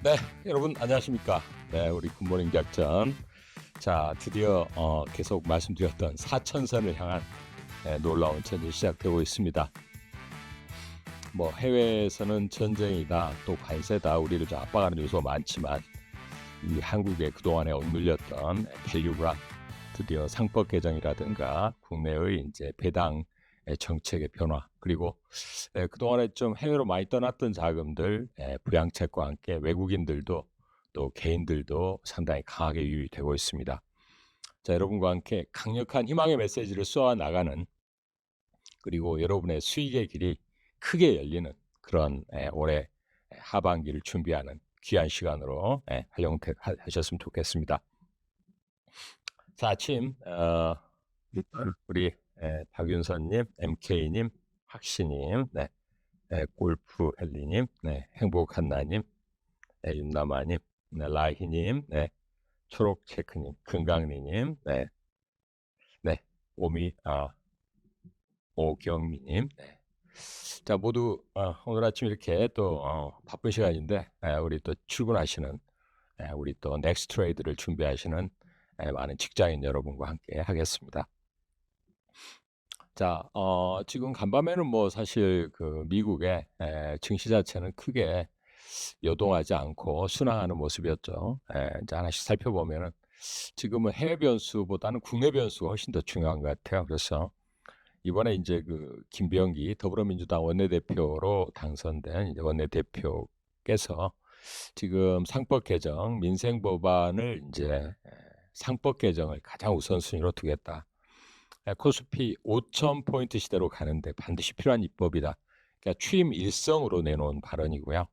네, 여러분 안녕하십니까? 네, 우리 굿모닝 작전. 자, 드디어 계속 말씀드렸던 사천선을 향한 놀라운 전쟁이 시작되고 있습니다. 뭐 해외에서는 전쟁이다, 또 관세다, 우리를 좀 압박하는 요소가 많지만 이 한국에 그동안에 억눌렸던 밸류가 드디어 상법 개정이라든가 국내의 이제 배당 정책의 변화, 그리고 그동안에 좀 해외로 많이 떠났던 자금들, 부양책과 함께 외국인들도 또 개인들도 상당히 강하게 유입되고 있습니다. 자, 여러분과 함께 강력한 희망의 메시지를 쏘아 나가는, 그리고 여러분의 수익의 길이 크게 열리는 그런 올해 하반기를 준비하는 귀한 시간으로 활용하셨으면 좋겠습니다. 자, 아침 우리 박윤선님, MK님, 학시님, 골프 헬리님, 행복한 나님, 윤나마님, 라희님, 초록체크님, 금강리님, 오미, 오경미님. 자, 모두 오늘 아침 이렇게 또 바쁜 시간인데 우리 또 출근하시는 우리 또 넥스트 트레이드를 준비하시는 많은 직장인 여러분과 함께 하겠습니다. 자, 지금 간밤에는 뭐 사실 그 미국의 증시 자체는 크게 요동하지 않고 순항하는 모습이었죠. 이제 하나씩 살펴보면은 지금은 해외 변수보다는 국내 변수가 훨씬 더 중요한 것 같아요. 그래서 이번에 이제 그 김병기 더불어민주당 원내대표로 당선된 이제 원내대표께서 지금 상법 개정, 민생 법안을 이제 상법 개정을 가장 우선순위로 두겠다. 코스피 5,000포인트 시대로 가는데 반드시 필요한 입법이다. 그러니까 취임 일성으로 내놓은 발언이고요.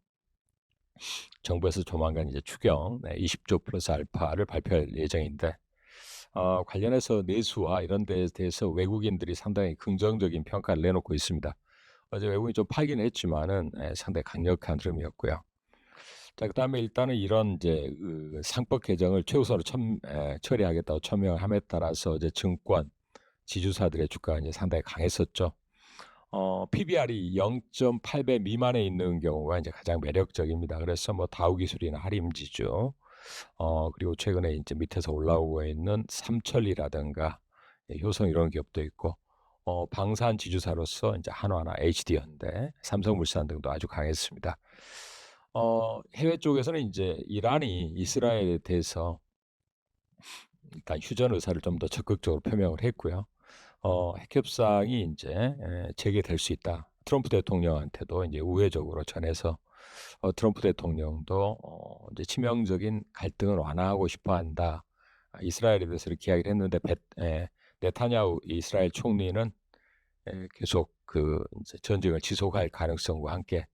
정부에서 조만간 이제 추경 20조 플러스 알파를 발표할 예정인데 관련해서 내수와 이런 데에 대해서 외국인들이 상당히 긍정적인 평가를 내놓고 있습니다. 어제 외국인이 좀 팔긴 했지만은 상당히 강력한 흐름이었고요. 자, 그다음에 일단은 이런 이제 그 상법 개정을 최우선으로 처리하겠다고 처명함에 따라서 이제 증권 지주사들의 주가가 이제 상당히 강했었죠. PBR이 0.8배 미만에 있는 경우가 이제 가장 매력적입니다. 그래서 뭐 다우기술이나 하림지주, 그리고 최근에 이제 밑에서 올라오고 있는 삼천리라든가 효성 이런 기업도 있고, 방산 지주사로서 이제 한화나 HD현대, 삼성물산 등도 아주 강했습니다. 해외 쪽에서는 이제 이란이 이스라엘에 대해서 일단 휴전 의사를 좀 더 적극적으로 표명을 했고요. 핵협상이 이제 재개될 수 있다. 트럼프 대통령한테도 이제 우회적으로 전해서 트럼프 대통령도 이제 치명적인 갈등을 완화하고 싶어한다. 이스라엘에 대해서 이렇게 이야기를 했는데 네타냐후 이스라엘 총리는 계속 그 이제 전쟁을 지속할 가능성과 함께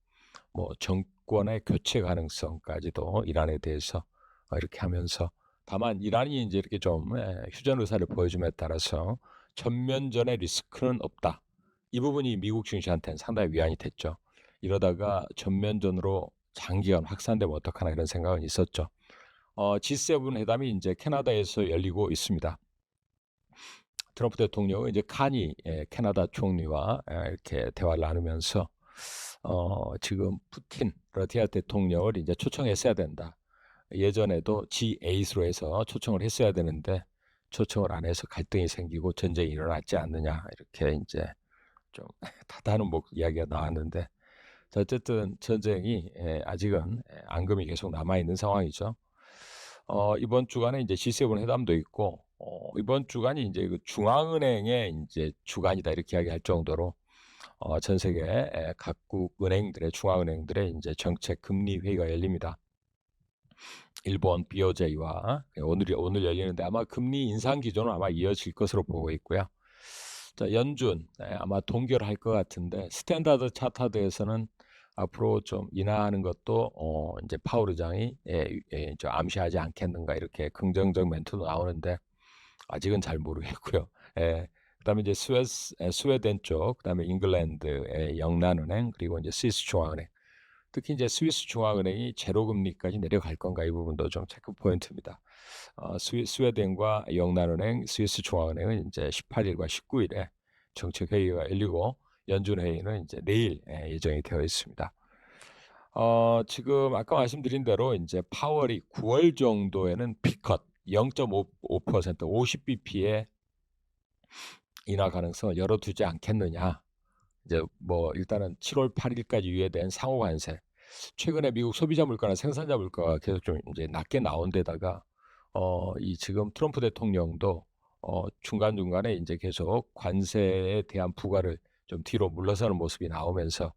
뭐 정권의 교체 가능성까지도 이란에 대해서 이렇게 하면서, 다만 이란이 이제 이렇게 좀 휴전 의사를 보여줌에 따라서 전면전의 리스크는 없다. 이 부분이 미국 증시한테는 상당히 위안이 됐죠. 이러다가 전면전으로 장기간 확산되면 어떡하나 이런 생각은 있었죠. G7 회담이 이제 캐나다에서 열리고 있습니다. 트럼프 대통령은 이제 카니 캐나다 총리와 이렇게 대화를 나누면서 지금 푸틴 러시아 대통령을 이제 초청했어야 된다. 예전에도 G8으로 해서 초청을 했어야 되는데 초청을 안 해서 갈등이 생기고 전쟁이 일어났지 않느냐, 이렇게 이제 좀 다다른 이야기가 나왔는데, 자, 어쨌든 전쟁이 아직은 앙금이 계속 남아 있는 상황이죠. 이번 주간에 이제 G7 회담도 있고, 이번 주간이 이제 그 중앙은행의 이제 주간이다 이렇게 이야기할 정도로 전 세계 각국 은행들의 중앙은행들의 이제 정책 금리 회의가 열립니다. 일본 BOJ와 오늘 열리는데 아마 금리 인상 기조는 아마 이어질 것으로 보고 있고요. 자, 연준 아마 동결할 것 같은데 스탠다드 차타드에서는 앞으로 좀 인하하는 것도 이제 파월 의장이 좀 암시하지 않겠는가, 이렇게 긍정적 멘트도 나오는데 아직은 잘 모르겠고요. 그다음에 이제 스웨덴 쪽, 그다음에 잉글랜드의 영란은행, 그리고 이제 스위스 중앙은행, 특히 이제 스위스 중앙은행이 제로 금리까지 내려갈 건가, 이 부분도 좀 체크 포인트입니다. 스웨덴과 영란은행, 스위스 중앙은행은 이제 18일과 19일에 정책 회의가 열리고 연준 회의는 이제 내일 예정이 되어 있습니다. 지금 아까 말씀드린 대로 인제 파월이 9월 정도에는 피컷 0.55% 50 bp의 인하 가능성을 열어두지 않겠느냐. 이제 뭐 일단은 7월 8 일까지 유예된 상호 관세. 최근에 미국 소비자 물가나 생산자 물가가 계속 좀 인제 낮게 나온 데다가 이 지금 트럼프 대통령도 중간중간에 인제 계속 관세에 대한 부과를 좀 뒤로 물러서는 모습이 나오면서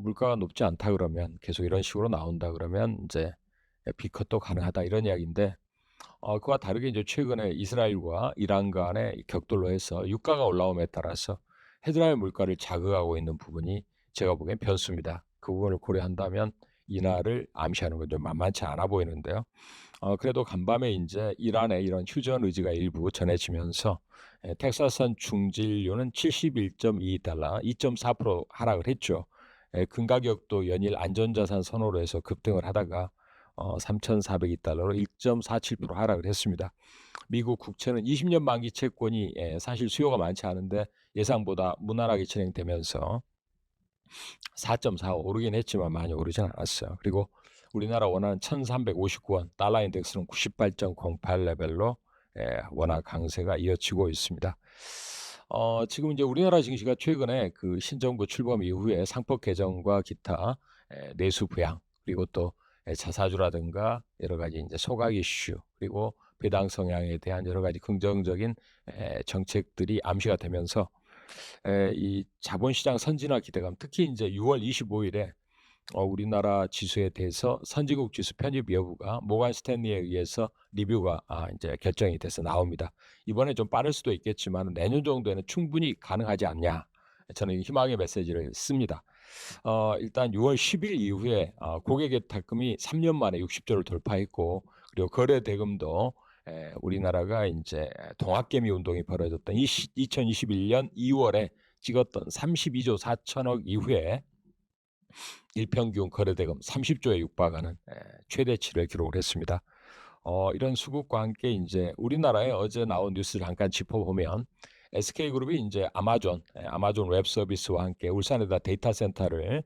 물가가 높지 않다 그러면 계속 이런 식으로 나온다 그러면 인제 비컷도 가능하다 이런 이야기인데 그와 다르게 이제 최근에 이스라엘과 이란 간의 격돌로 해서 유가가 올라옴에 따라서 헤드라인 물가를 자극하고 있는 부분이 제가 보기엔 변수입니다. 그 부분을 고려한다면 인하를 암시하는 건 좀 만만치 않아 보이는데요. 그래도 간밤에 인제 이란의 이런 휴전 의지가 일부 전해지면서 텍사스산 중진료는 71.2달러, 2.4% 하락을 했죠. 금가격도 연일 안전자산 선호로 해서 급등을 하다가 3,402달러로 1.47% 하락을 했습니다. 미국 국채는 20년 만기 채권이 사실 수요가 많지 않은데 예상보다 무난하게 진행되면서 4.45 오르긴 했지만 많이 오르진 않았어요. 그리고 우리나라 원화는 1,359원, 달러 인덱스는 98.08 레벨로 원화 강세가 이어지고 있습니다. 지금 이제 우리나라 증시가 최근에 그 신정부 출범 이후에 상법 개정과 기타 내수 부양 그리고 또 자사주라든가 여러 가지 이제 소각 이슈 그리고 배당 성향에 대한 여러 가지 긍정적인 정책들이 암시가 되면서 이 자본시장 선진화 기대감 특히 이제 6월 25일에 우리나라 지수에 대해서 선진국 지수 편입 여부가 모간 스탠리에 의해서 리뷰가 이제 결정이 돼서 나옵니다. 이번에 좀 빠를 수도 있겠지만 내년 정도에는 충분히 가능하지 않냐. 저는 희망의 메시지를 씁니다. 일단 6월 10일 이후에 고객의 탁금이 3년 만에 60조를 돌파했고 그리고 거래 대금도 우리나라가 이제 동학개미 운동이 벌어졌던 2021년 2월에 찍었던 32조 4천억 이후에 일평균 거래대금 30조에 육박하는 최대치를 기록을 했습니다. 이런 수급과 함께 이제 우리나라에 어제 나온 뉴스를 잠깐 짚어보면 SK그룹이 이제 아마존 웹 서비스와 함께 울산에다 데이터 센터를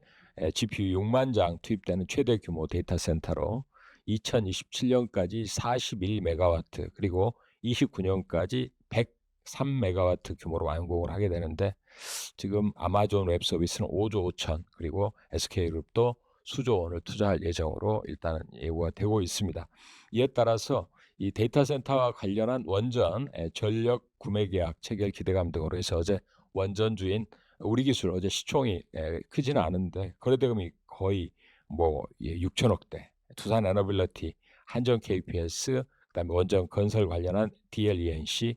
GPU 6만 장 투입되는 최대 규모 데이터 센터로 2027년까지 41메가와트 그리고 29년까지 103메가와트 규모로 완공을 하게 되는데 지금 아마존 웹 서비스는 5조 5천 그리고 SK그룹도 수조 원을 투자할 예정으로 일단은 예고가 되고 있습니다. 이에 따라서 이 데이터 센터와 관련한 원전 전력 구매 계약 체결 기대감 등으로 해서 어제 원전주인 우리 기술 어제 시총이 크지는 않은데 거래대금이 거의 뭐 6천억대 두산 에너빌리티, 한전 KPS, 그다음에 원전 건설 관련한 DLENC,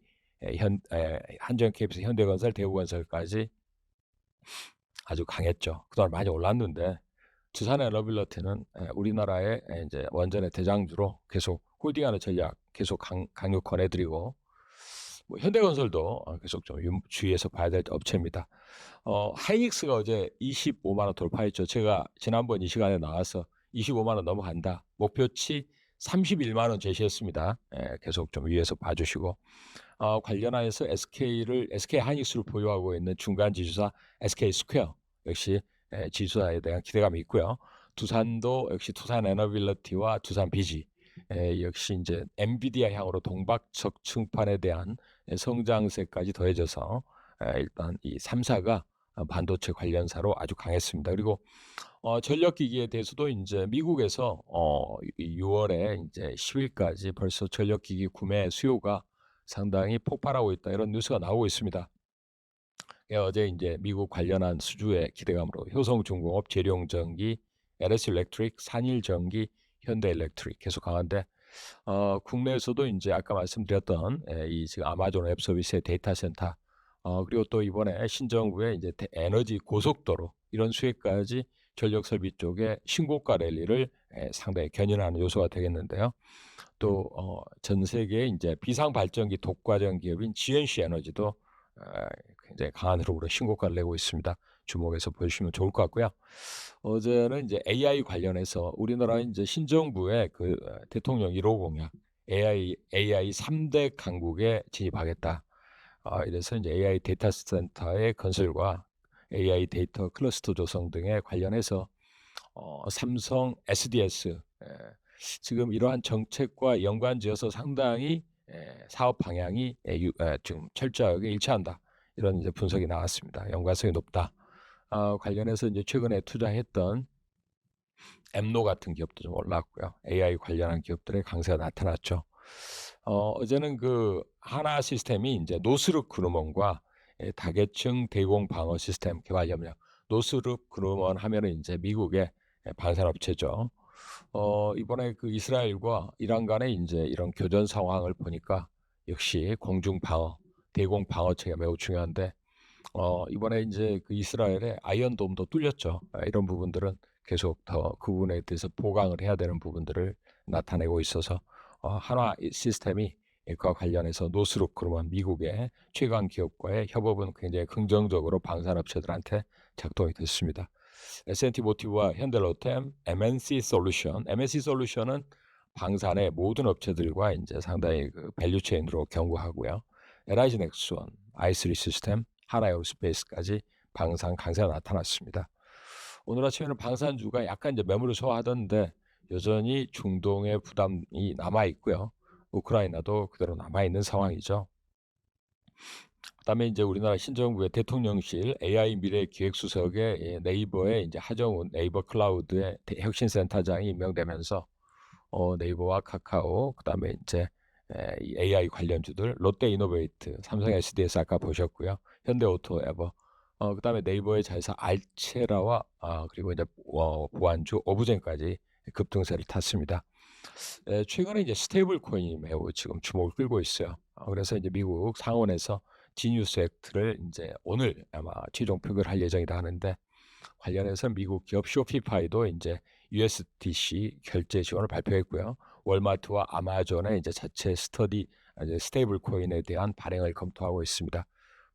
한전 KPS, 현대건설, 대우건설까지 아주 강했죠. 그동안 많이 올랐는데 두산 에너빌리티는 우리나라의 이제 원전의 대장주로 계속 홀딩하는 전략 계속 강력 권해드리고 뭐 현대건설도 계속 좀 주의해서 봐야 될 업체입니다. 하이닉스가 어제 25만 원 돌파했죠. 제가 지난번 이 시간에 나와서 25만 원 넘어간다. 목표치 31만 원 제시했습니다. 계속 좀 위에서 봐주시고 관련하여서 SK 하이닉스를 보유하고 있는 중간 지주사 SK 스퀘어 역시 지주사에 대한 기대감이 있고요. 두산도 역시 두산 에너빌리티와 두산 비지 역시 이제 엔비디아 향으로 동박척층판에 대한 성장세까지 더해져서 일단 이 3사가 반도체 관련사로 아주 강했습니다. 그리고 전력기기에 대해서도 이제 미국에서 6월에 이제 10일까지 벌써 전력기기 구매 수요가 상당히 폭발하고 있다 이런 뉴스가 나오고 있습니다. 어제 이제 미국 관련한 수주의 기대감으로 효성중공업, 재룡전기, LS 일렉트릭, 산일전기, 현대일렉트릭 계속 강한데 국내에서도 이제 아까 말씀드렸던 이 지금 아마존 웹 서비스의 데이터 센터 그리고 또 이번에 신정부의 이제 에너지 고속도로 이런 수혜까지 전력 설비 쪽에 신고가 랠리를 상당히 견인하는 요소가 되겠는데요. 또 전 세계의 이제 비상 발전기 독과점 기업인 GNC 에너지도 굉장히 강한 흐름으로 신고가를 내고 있습니다. 주목해서 보시면 좋을 것 같고요. 어제는 이제 AI 관련해서 우리나라 이제 신정부의 그 대통령 1호 공약 AI 3대 강국에 진입하겠다. 이래서 이제 AI 데이터 센터의 건설과 AI 데이터 클러스터 조성 등에 관련해서 삼성, SDS 지금 이러한 정책과 연관지어서 상당히 사업 방향이 지금 철저하게 일치한다. 이런 이제 분석이 나왔습니다. 연관성이 높다. 관련해서 이제 최근에 투자했던 엠노 같은 기업도 좀 올랐고요. AI 관련한 기업들의 강세가 나타났죠. 어제는 그 하나 시스템이 이제 노스룹 그루먼과 다계층 대공 방어 시스템 개발 협력. 노스룹 그루먼 하면은 이제 미국의 방산업체죠. 이번에 그 이스라엘과 이란 간의 이제 이런 교전 상황을 보니까 역시 공중 방어, 대공 방어체가 매우 중요한데 이번에 이제 그 이스라엘의 아이언돔도 뚫렸죠. 이런 부분들은 계속 더 그 부분에 대해서 보강을 해야 되는 부분들을 나타내고 있어서 한화 시스템이 이과 관련해서 노스룩 그루먼 미국의 최강 기업과의 협업은 굉장히 긍정적으로 방산업체들한테 작동이 됐습니다. S&T 모티브와 현대로템, MNC 솔루션, MNC 솔루션은 방산의 모든 업체들과 이제 상당히 그 밸류체인으로 경구하고요. LIG 넥스원, i3 시스템, 하나에어로스페이스까지 방산 강세가 나타났습니다. 오늘 아침에는 방산주가 약간 이제 매물을 소화하던데 여전히 중동의 부담이 남아 있고요. 우크라이나도 그대로 남아 있는 상황이죠. 그다음에 이제 우리나라 신정부의 대통령실 AI 미래 기획수석의 네이버의 이제 하정운 네이버 클라우드의 혁신센터장이 임명되면서 네이버와 카카오 그다음에 이제 이 AI 관련주들 롯데이노베이트, 삼성 SDS 아까 보셨고요. 현대오토에버 그다음에 네이버의 자회사 알체라와 그리고 이제 보안주 오브젠까지 급등세를 탔습니다. 최근에 이제 스테이블 코인이 매우 지금 주목을 끌고 있어요. 그래서 이제 미국 상원에서 지니우스 액트를 이제 오늘 아마 최종 표결할 예정이다 하는데 관련해서 미국 기업 쇼피파이도 이제 USDC 결제 지원을 발표했고요. 월마트와 아마존의 이제 자체 이제 스테이블 코인에 대한 발행을 검토하고 있습니다.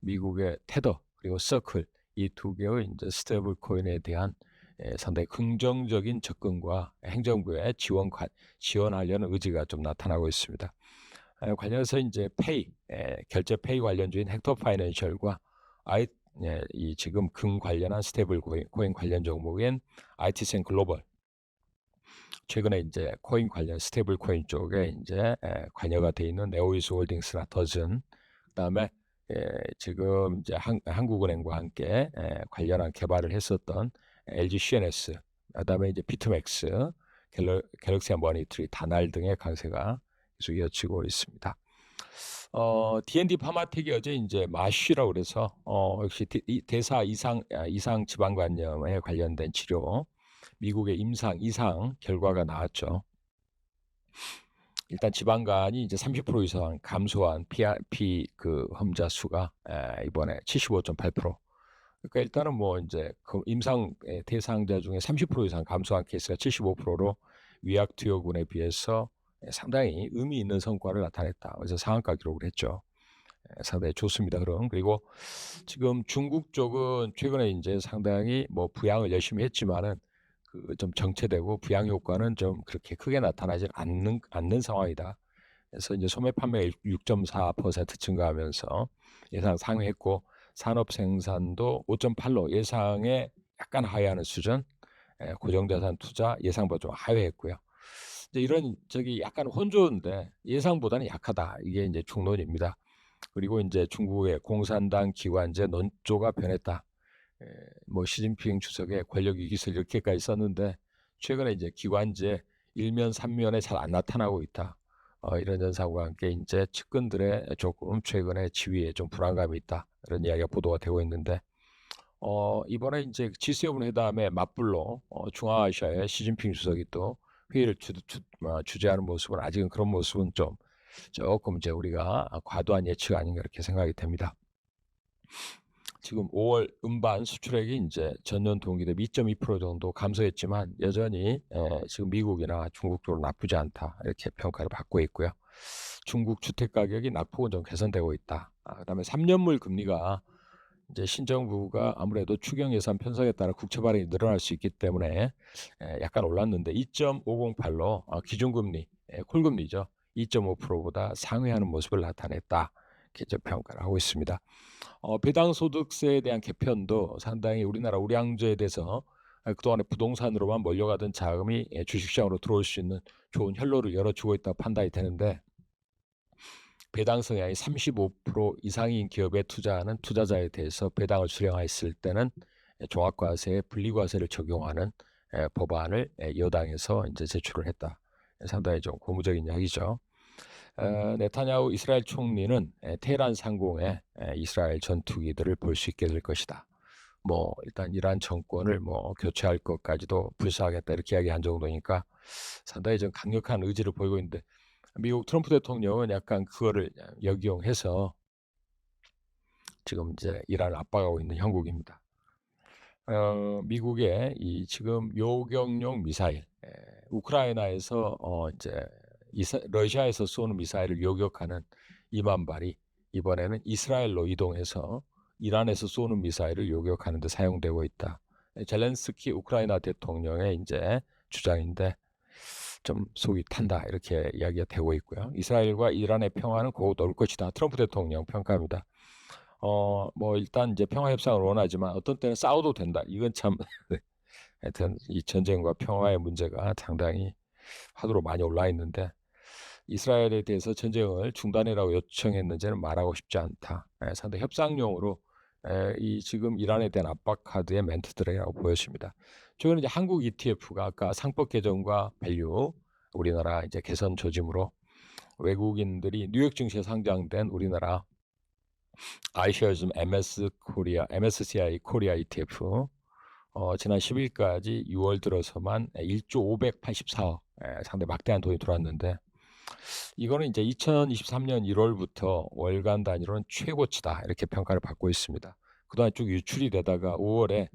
미국의 테더 그리고 서클 이 두 개의 이제 스테이블 코인에 대한 상당히 긍정적인 접근과 행정부의 지원하려는 의지가 좀 나타나고 있습니다. 관련해서 이제 결제 페이 관련주인 헥터 파이낸셜과 이 지금 금 관련한 스테이블 코인 관련 종목인 IT센 글로벌 최근에 이제 코인 관련 스테이블 코인 쪽에 이제 관여가 돼 있는 네오이스 홀딩스나 더즌 그다음에 지금 이제 한국은행과 함께 관련한 개발을 했었던 LG CNS 그다음에 이제 비트맥스 갤럭시 머니트리 다날 등의 강세가 계속 이어지고 있습니다. D&D 파마텍이 어제 이제 마쉬라고 그래서 역시 대사 이상 지방간염에 관련된 치료 미국의 임상 이상 결과가 나왔죠. 일단 지방간이 이제 30% 이상 감소한 PRP 그 험자 수가 이번에 75.8%. 그러니까 일단은 뭐 이제 그 임상 대상자 중에 30% 이상 감소한 케이스가 75%로 위약 투여군에 비해서 상당히 의미 있는 성과를 나타냈다. 그래서 상한가 기록을 했죠. 상당히 좋습니다. 그리고 지금 중국 쪽은 최근에 이제 상당히 뭐 부양을 열심히 했지만은 그 좀 정체되고 부양 효과는 좀 그렇게 크게 나타나지 않는 상황이다. 그래서 이제 소매 판매 6.4% 증가하면서 예상 상회했고 산업 생산도 5.8로 예상에 약간 하회하는 수준, 고정자산 투자 예상보다 좀 하회했고요. 이제 이런 약간 혼조인데 예상보다는 약하다. 이게 이제 중론입니다. 그리고 이제 중국의 공산당 기관제 논조가 변했다. 뭐 시진핑 주석의 권력 위기설 이렇게까지 썼는데 최근에 이제 기관제 일면 삼면에 잘 안 나타나고 있다. 이런 현상과 함께 이제 측근들의 조금 최근에 지위에 좀 불안감이 있다. 이런 이야기가 보도가 되고 있는데 이번에 이제 G7 회담에 맞불로 중앙아시아의 시진핑 주석이 또 회의를 주재하는 모습은 아직은 그런 모습은 조금 이제 우리가 과도한 예측 아닌가 이렇게 생각이 됩니다. 지금 5월 음반 수출액이 이제 전년 동기 대비 2.2% 정도 감소했지만 여전히 지금 미국이나 중국 쪽으로 나쁘지 않다 이렇게 평가를 받고 있고요. 중국 주택 가격이 낙폭은 좀 개선되고 있다. 그다음에 3년물 금리가 이제 신정부가 아무래도 추경 예산 편성에 따라 국채 발행이 늘어날 수 있기 때문에 약간 올랐는데 2.508로 기준금리, 콜금리죠. 2.5%보다 상회하는 모습을 나타냈다. 이렇게 평가를 하고 있습니다. 배당소득세에 대한 개편도 상당히 우리나라 우량주에 대해서 그동안에 부동산으로만 몰려가던 자금이 주식시장으로 들어올 수 있는 좋은 현로를 열어주고 있다고 판단이 되는데, 배당 성향이 35% 이상인 기업에 투자하는 투자자에 대해서 배당을 수령했을 때는 종합과세에 분리과세를 적용하는 법안을 여당에서 이제 제출을 했다. 상당히 좀 고무적인 이야기죠. 네타냐후 이스라엘 총리는 테헤란 상공에 이스라엘 전투기들을 볼 수 있게 될 것이다. 뭐 일단 이란 정권을 뭐 교체할 것까지도 불사하겠다 이렇게 이야기한 정도니까 상당히 좀 강력한 의지를 보이고 있는데, 미국 트럼프 대통령은 약간 그거를 역이용해서 지금 이제 이란을 압박하고 있는 형국입니다. 미국의 이 지금 요격용 미사일, 우크라이나에서 이제 러시아에서 쏘는 미사일을 요격하는 2만 발이 이번에는 이스라엘로 이동해서 이란에서 쏘는 미사일을 요격하는 데 사용되고 있다. 젤렌스키 우크라이나 대통령의 이제 주장인데 좀 속이 탄다 이렇게 이야기가 되고 있고요. 이스라엘과 이란의 평화는 곧 올 것이다. 트럼프 대통령 평가입니다. 뭐 일단 이제 평화 협상을 원하지만 어떤 때는 싸워도 된다. 이건 참 하여튼 이 전쟁과 평화의 문제가 상당히 화두로 많이 올라 있는데, 이스라엘에 대해서 전쟁을 중단해라고 요청했는지는 말하고 싶지 않다. 상당히 협상용으로 이 지금 이란에 대한 압박 카드의 멘트들이라고 보여집니다. 저는 이제 한국 ETF가 아까 상법 개정과 밸류 우리나라 이제 개선 조짐으로 외국인들이 뉴욕 증시에 상장된 우리나라 iShares MSCI 코리아 ETF 지난 10일까지 6월 들어서만 1조 584억 상당히 막대한 돈이 들어왔는데, 이거는 이제 2023년 1월부터 월간 단위로는 최고치다 이렇게 평가를 받고 있습니다. 그동안 쭉 유출이 되다가 5월에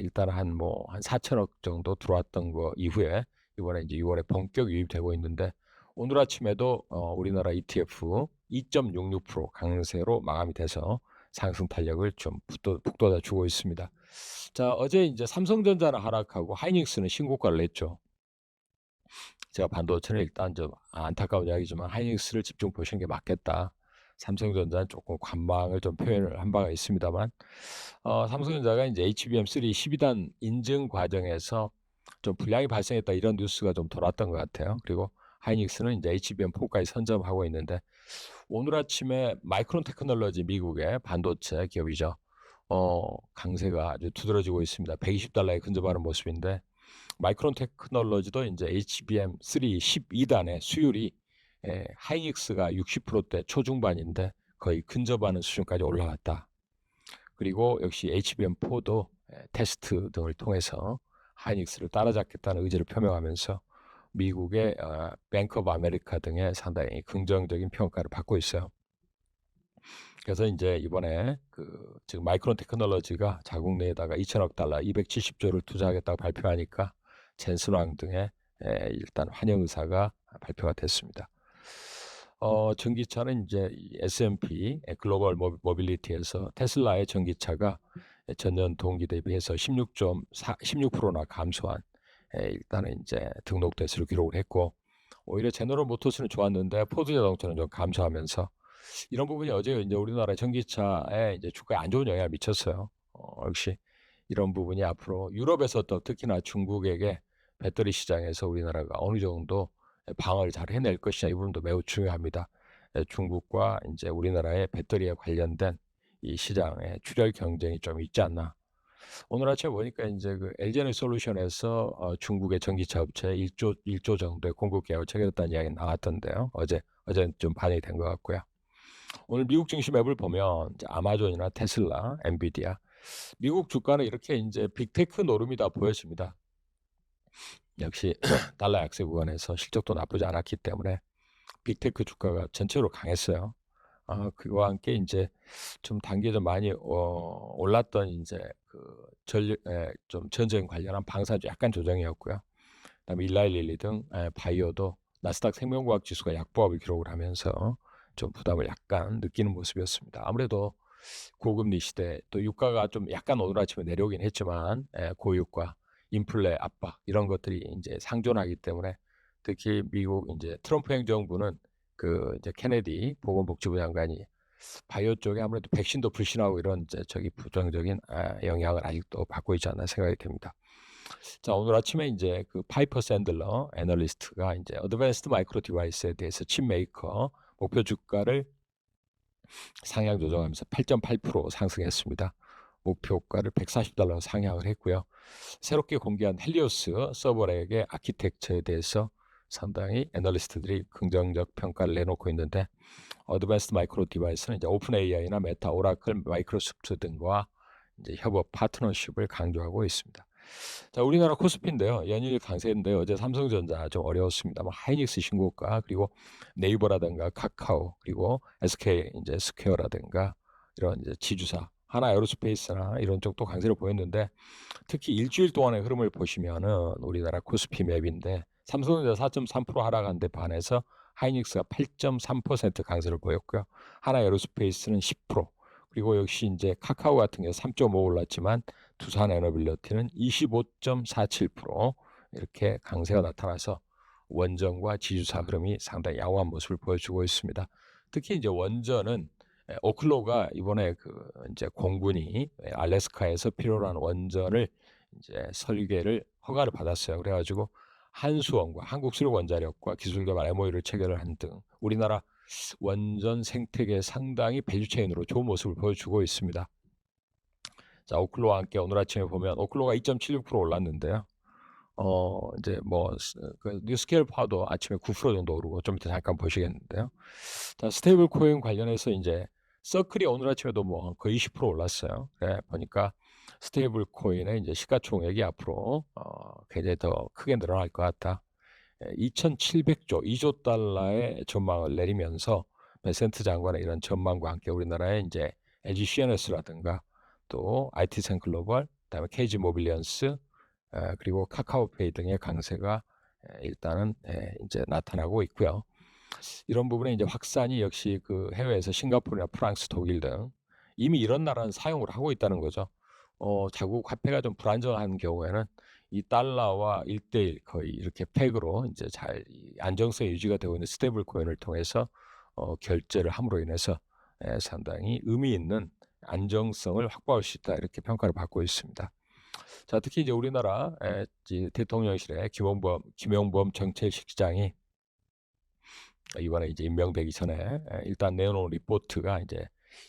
일단 한 4천억 정도 들어왔던 거 이후에 이번에 이제 6월에 본격 유입되고 있는데, 오늘 아침에도 우리나라 ETF 2.66% 강세로 마감이 돼서 상승 탄력을 좀 북돋아 주고 있습니다. 자, 어제 이제 삼성전자는 하락하고 하이닉스는 신고가를 냈죠. 제가 반도체는 일단 좀 안타까운 이야기지만 하이닉스를 집중 보시는 게 맞겠다. 삼성전자는 조금 관망을 좀 표현을 한 바가 있습니다만, 삼성전자가 이제 HBM3 12단 인증 과정에서 좀 불량이 발생했다 이런 뉴스가 좀 돌았던 것 같아요. 그리고 하이닉스는 이제 HBM4까지 선점하고 있는데, 오늘 아침에 마이크론 테크놀로지 미국의 반도체 기업이죠. 강세가 아주 두드러지고 있습니다. 120달러에 근접하는 모습인데, 마이크론 테크놀로지도 이제 HBM3 12단의 수율이 하이닉스가 60%대 초중반인데 거의 근접하는 수준까지 올라갔다. 그리고 역시 HBM4도 테스트 등을 통해서 하이닉스를 따라잡겠다는 의지를 표명하면서 미국의 뱅크 오브 아메리카 등의 상당히 긍정적인 평가를 받고 있어요. 그래서 이제 이번에 지금 마이크론 테크놀로지가 자국 내에다가 2천억 달러 270조를 투자하겠다고 발표하니까 젠슨왕 등의 일단 환영 의사가 발표가 됐습니다. 전기차는 이제 S&P 글로벌 모빌리티에서 테슬라의 전기차가 전년 동기 대비해서 16%나 감소한 일단은 이제 등록 대수를 기록을 했고, 오히려 제너럴 모터스는 좋았는데 포드 자동차는 좀 감소하면서 이런 부분이 어제 이제 우리나라 전기차에 이제 주가에 안 좋은 영향을 미쳤어요. 역시 이런 부분이 앞으로 유럽에서 또 특히나 중국에게 배터리 시장에서 우리나라가 어느 정도 방어를 잘 해낼 것이냐 이 부분도 매우 중요합니다. 중국과 이제 우리나라의 배터리에 관련된 이 시장의 출혈 경쟁이 좀 있지 않나. 오늘 아침에 보니까 이제 그 LG에너지솔루션에서 중국의 전기차 업체 1조 정도의 공급 계약을 체결했다는 이야기 나왔던데요. 어제는 좀 반영이 된 것 같고요. 오늘 미국 증시 맵을 보면 이제 아마존이나 테슬라, 엔비디아, 미국 주가는 이렇게 이제 빅테크 노름이다 보여집니다. 역시 달러 약세 구간에서 실적도 나쁘지 않았기 때문에 빅테크 주가가 전체로 강했어요. 그와 함께 이제 좀 단기에 좀 많이 올랐던 이제 좀 전쟁 관련한 방사주 약간 조정이었고요. 그다음에 일라일릴리 등 바이오도 나스닥 생명과학 지수가 약보합을 기록을 하면서 좀 부담을 약간 느끼는 모습이었습니다. 아무래도 고금리 시대, 또 유가가 좀 약간 오늘 아침에 내려오긴 했지만 고유가, 인플레 압박 이런 것들이 이제 상존하기 때문에, 특히 미국 이제 트럼프 행정부는 이제 케네디 보건복지부 장관이 바이오 쪽에 아무래도 백신도 불신하고 이런 이제 부정적인 영향을 아직도 받고 있지 않나 생각이 됩니다. 자, 오늘 아침에 이제 그 파이퍼 샌들러 애널리스트가 이제 어드밴스드 마이크로 디바이스에 대해서 칩 메이커 목표 주가를 상향 조정하면서 8.8% 상승했습니다. 목표가를 $140 상향을 했고요. 새롭게 공개한 헬리오스 서버렉의 아키텍처에 대해서 상당히 애널리스트들이 긍정적 평가를 내놓고 있는데, 어드밴스드 마이크로 디바이스는 이제 오픈 AI나 메타, 오라클, 마이크로소프트 등과 이제 협업 파트너십을 강조하고 있습니다. 자, 우리나라 코스피인데요. 연일 강세인데 어제 삼성전자 좀 어려웠습니다. 하이닉스 신고가, 그리고 네이버라든가 카카오, 그리고 SK 이제 스퀘어라든가 이런 이제 지주사, 하나 에어로스페이스나 이런 쪽도 강세를 보였는데, 특히 일주일 동안의 흐름을 보시면은 우리나라 코스피 맵인데 삼성전자 4.3% 하락한 데 반해서 하이닉스가 8.3% 강세를 보였고요. 하나 에어로스페이스는 10%, 그리고 역시 이제 카카오 같은 경우 3.5 올랐지만 두산 에너빌리티는 25.47% 이렇게 강세가 나타나서 원전과 지주사 흐름이 상당히 양호한 모습을 보여주고 있습니다. 특히 이제 원전은 오클로가 이번에 그 이제 공군이 알래스카에서 필요로 한 원전을 이제 설계를 허가를 받았어요. 그래가지고 한수원과 한국수력원자력과 기술개발 MOU를 체결을 한 등 우리나라 원전 생태계 상당히 밸류체인으로 좋은 모습을 보여주고 있습니다. 자, 오클로와 함께 오늘 아침에 보면 오클로가 2.76% 올랐는데요. 이제 그 뉴스케일 파도 아침에 9% 정도 오르고 좀 이따 잠깐 보시겠는데요. 자, 스테이블 코인 관련해서 이제 서클이 오늘 아침에도 뭐 거의 20% 올랐어요. 그래 보니까 스테이블 코인의 이제 시가총액이 앞으로 굉장히 더 크게 늘어날 것 같다. 2,700조, 2조 달러의 전망을 내리면서 베센트 장관의 이런 전망과 함께 우리나라의 이제 LG CNS라든가 또 IT센 글로벌, 그다음에 KG 모빌리언스, 그리고 카카오페이 등의 강세가 일단은 이제 나타나고 있고요. 이런 부분에 이제 확산이 역시 그 해외에서 싱가포르나 프랑스, 독일 등 이미 이런 나라는 사용을 하고 있다는 거죠. 자국 화폐가 좀 불안정한 경우에는 이 달러와 1대1 거의 이렇게 팩으로 이제 잘 안정성이 유지가 되고 있는 스테이블 코인을 통해서 결제를 함으로 인해서 상당히 의미 있는 안정성을 확보할 수 있다, 이렇게 평가를 받고 있습니다. 자, 특히 이제 우리나라 대통령실의 김용범 정책실장이 이번에 이제 임명되기 전에 일단 내놓은 리포트가 이제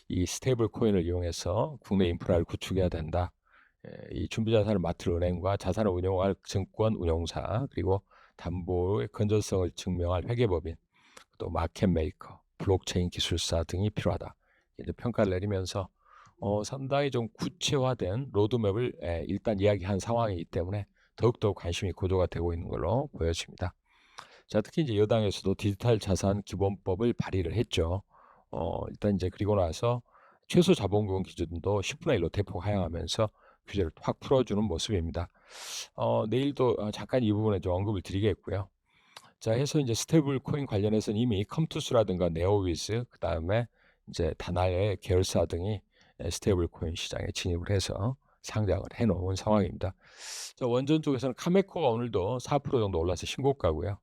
이 스테이블 코인을 이용해서 국내 인프라를 구축해야 된다. 이 준비자산을 맡을 은행과 자산을 운용할 증권 운용사, 그리고 담보의 건전성을 증명할 회계법인, 또 마켓 메이커, 블록체인 기술사 등이 필요하다. 이제 평가를 내리면서 상당히 좀 구체화된 로드맵을 일단 이야기한 상황이기 때문에 더욱더 관심이 고조가 되고 있는 걸로 보여집니다. 자, 특히 이제 여당에서도 디지털 자산 기본법을 발의를 했죠. 일단 이제 그리고 나서 최소 자본금 기준도 10분의 1로 대폭 하향하면서 규제를 확 풀어주는 모습입니다. 내일도 잠깐 이 부분에 좀 언급을 드리겠고요. 자, 해서 이제 스테이블 코인 관련해서는 이미 컴투스라든가 네오위즈, 그 다음에 이제 다나의 계열사 등이 스테이블 코인 시장에 진입을 해서 상장을 해놓은 상황입니다. 자, 원전 쪽에서는 카메코가 오늘도 4% 정도 올라서 신고가고요.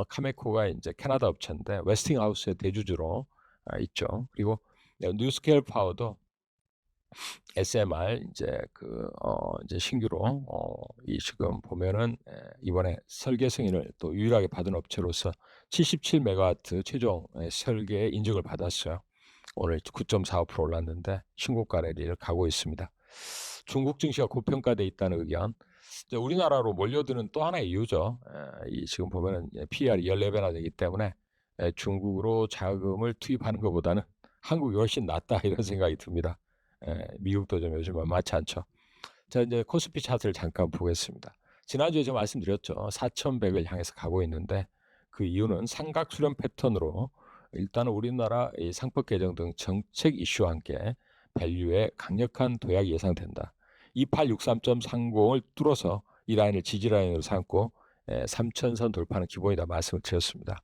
카메코가 이제 캐나다 업체인데 웨스팅하우스의 대주주로 있죠. 그리고 뉴스케일 파워도 SMR 이제 이제 신규로 이 지금 보면은 이번에 설계 승인을 또 유일하게 받은 업체로서 77메가와트 최종 설계 인증을 받았어요. 오늘 9.45% 올랐는데 신고가 랠리를 가고 있습니다. 중국 증시가 고평가돼 있다는 의견. 이제 우리나라로 몰려드는 또 하나의 이유죠. 이 지금 보면은 PER이 14배나 되기 때문에 중국으로 자금을 투입하는 것보다는 한국이 훨씬 낫다, 이런 생각이 듭니다. 미국도 좀 요즘 만만치 않죠. 자, 이제 코스피 차트를 잠깐 보겠습니다. 지난주에 제가 말씀드렸죠. 4,100을 향해서 가고 있는데 그 이유는 삼각 수렴 패턴으로 일단은 우리나라 이 상법 개정 등 정책 이슈와 함께 밸류에 강력한 도약이 예상된다. 2863.30을 뚫어서 이 라인을 지지 라인으로 삼고 3,000선 돌파는 기본이다 말씀을 드렸습니다.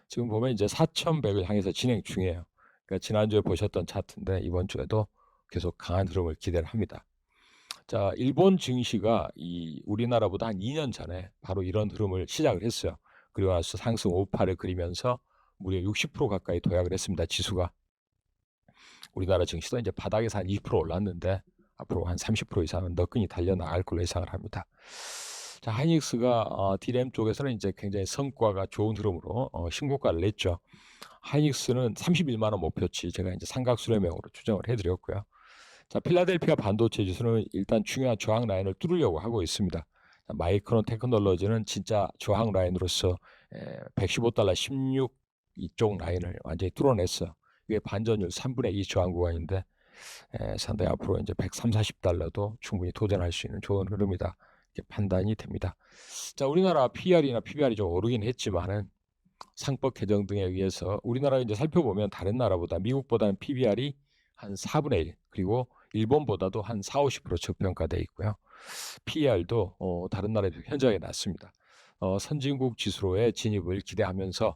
지금 보면 이제 4,100을 향해서 진행 중이에요. 그러니까 지난주에 보셨던 차트인데 이번 주에도 계속 강한 흐름을 기대를 합니다. 자, 일본 증시가 이 우리나라보다 한 2년 전에 바로 이런 흐름을 시작을 했어요. 그리고 나서 상승 5파를 그리면서 무려 60% 가까이 도약을 했습니다. 지수가. 우리나라 증시도 이제 바닥에서 한 20% 올랐는데 앞으로 한 30% 이상은 너끈히 달려나갈 걸로 예상을 합니다. 자, 하이닉스가 D램 쪽에서는 이제 굉장히 성과가 좋은 흐름으로 신고가를 냈죠. 하이닉스는 31만 원 목표치 제가 이제 삼각수렴형으로 추정을 해드렸고요. 자, 필라델피아 반도체 지수는 일단 중요한 저항 라인을 뚫으려고 하고 있습니다. 마이크론 테크놀로지는 진짜 저항 라인으로서 115달러 16 이쪽 라인을 완전히 뚫어냈어. 이게 반전율 3분의 2 저항 구간인데 상당히 앞으로 이제 130, 40달러도 충분히 도전할 수 있는 좋은 흐름이다. 이렇게 판단이 됩니다. 자, 우리나라 PR이나 PBR이 좀 오르긴 했지만은 상법 개정 등에 의해서 우리나라 이제 살펴보면 다른 나라보다 미국보다는 PBR이 한 4분의 1 그리고 일본보다도 한 4, 50% 저평가되어 있고요. PER도 다른 나라에 비해 현저하게 낮습니다. 선진국 지수로의 진입을 기대하면서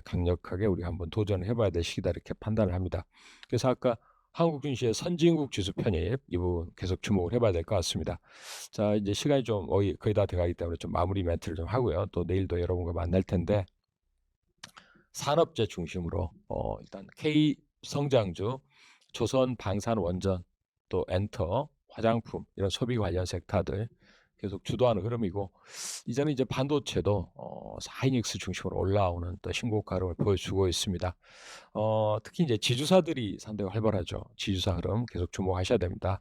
강력하게 우리가 한번 도전을 해봐야 될 시기다 이렇게 판단을 합니다. 그래서 아까 한국 증시의 선진국 지수 편입 이 부분 계속 주목을 해봐야 될 것 같습니다. 자, 이제 시간이 좀 거의 다 돼가기 때문에 좀 마무리 멘트를 좀 하고요. 또 내일도 여러분과 만날 텐데 산업재 중심으로 일단 K 성장주, 조선, 방산, 원전, 또 엔터, 화장품 이런 소비 관련 섹터들 계속 주도하는 흐름이고 이제는 이제 반도체도 하이닉스 중심으로 올라오는 또 신고가 흐름을 보여주고 있습니다. 특히 이제 지주사들이 상당히 활발하죠. 지주사 흐름 계속 주목하셔야 됩니다.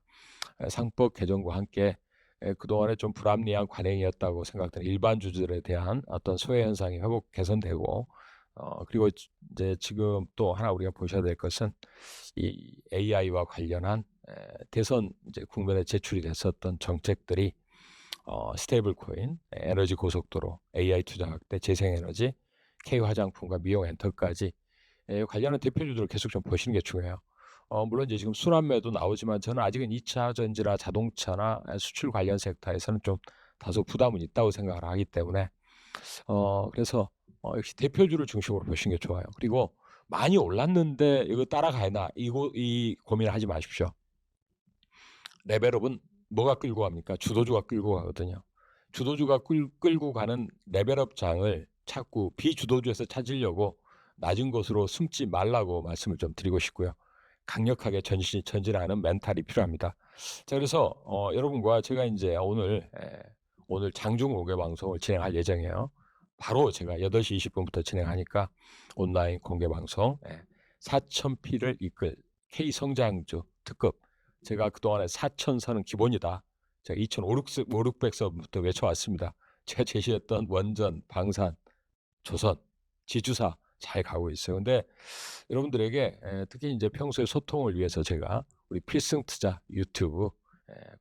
상법 개정과 함께 그동안에 좀 불합리한 관행이었다고 생각되는 일반 주주들에 대한 어떤 소외 현상이 회복 개선되고 그리고 이제 지금 또 하나 우리가 보셔야 될 것은 이 AI와 관련한 대선 이제 국면에 제출이 됐었던 정책들이 스테이블 코인, 에너지 고속도로, AI 투자 확대, 재생에너지, K 화장품과 미용 엔터까지 관련한 대표주들을 계속 좀 보시는 게 중요해요. 물론 이제 지금 순환매도 나오지만 저는 아직은 2차 전지나 자동차나 수출 관련 섹터에서는 좀 다소 부담은 있다고 생각을 하기 때문에 그래서 역시 대표주를 중심으로 보시는 게 좋아요. 그리고 많이 올랐는데 이거 따라가나 이 고민을 하지 마십시오. 레벨업은 뭐가 끌고 갑니까? 주도주가 끌고 가거든요. 주도주가 끌고 가는 레벨업 장을 자꾸 비주도주에서 찾으려고 낮은 곳으로 숨지 말라고 말씀을 좀 드리고 싶고요. 강력하게 전진하는 멘탈이 필요합니다. 자, 그래서 여러분과 제가 이제 오늘 장중 공개 방송을 진행할 예정이에요. 바로 제가 8시 20분부터 진행하니까 온라인 공개 방송 4000P를 이끌 K 성장주 특급 제가 그동안에 4000선은 기본이다. 제가 2500선부터 외쳐왔습니다. 제가 제시했던 원전, 방산, 조선, 지주사 잘 가고 있어요. 근데 여러분들에게 특히 이제 평소에 소통을 위해서 제가 우리 필승투자 유튜브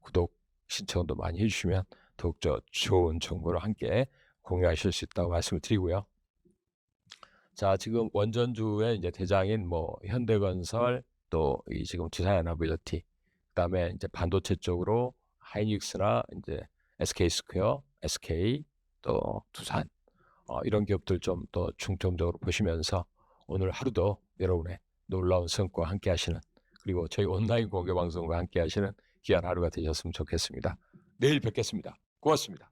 구독 신청도 많이 해주시면 더욱더 좋은 정보를 함께 공유하실 수 있다고 말씀을 드리고요. 자, 지금 원전주의 이제 대장인 뭐 현대건설 또 이 지금 두산에너빌리티 그다음에 이제 반도체 쪽으로 하이닉스나 이제 SK스퀘어, SK 또 두산 이런 기업들 좀 더 중점적으로 보시면서 오늘 하루도 여러분의 놀라운 성과 함께 하시는 그리고 저희 온라인 공개 방송과 함께 하시는 귀한 하루가 되셨으면 좋겠습니다. 내일 뵙겠습니다. 고맙습니다.